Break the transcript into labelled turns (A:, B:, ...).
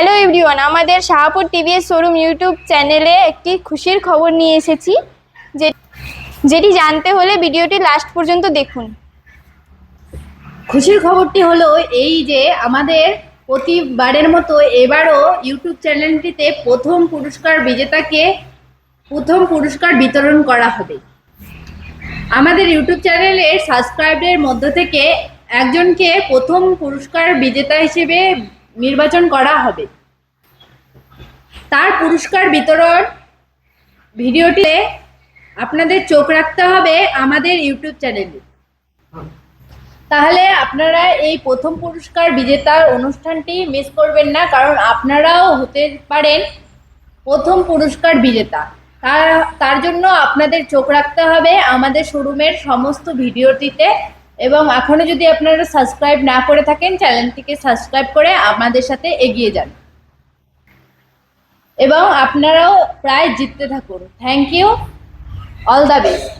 A: Hello everyone, আমাদের Shahpur TVS showroom YouTube চ্যানেলে একটি খুশির খবর নিয়ে এসেছি, যেটি জানতে হলে ভিডিওটি লাস্ট পর্যন্ত দেখুন।
B: খুশির খবরটি হলো এই যে আমাদের প্রতিবারের মতো এবারও ইউটিউব চ্যানেলটিতে প্রথম পুরস্কার বিজেতাকে প্রথম পুরস্কার বিতরণ করা হবে। আমাদের ইউটিউব চ্যানেলের সাবস্ক্রাইবের মধ্য থেকে একজনকে প্রথম পুরস্কার বিজেতা হিসেবে নির্বাচন করা হবে। তার পুরস্কার বিতরণ ভিডিওটিতে আপনাদের চোখ রাখতে হবে আমাদের ইউটিউব চ্যানেলে। তাহলে আপনারা এই প্রথম পুরস্কার বিজেতার অনুষ্ঠানটি মিস করবেন না, কারণ আপনারাও হতে পারেন প্রথম পুরস্কার বিজেতা। তার জন্য আপনাদের চোখ রাখতে হবে আমাদের শোরুমের সমস্ত ভিডিওটিতে, এবং এখনো যদি আপনারা সাবস্ক্রাইব না করে থাকেন চ্যানেলটিকে সাবস্ক্রাইব করে আমাদের সাথে এগিয়ে যান এবং আপনারাও প্রায় জিততে থাকুন। Thank you, all the best.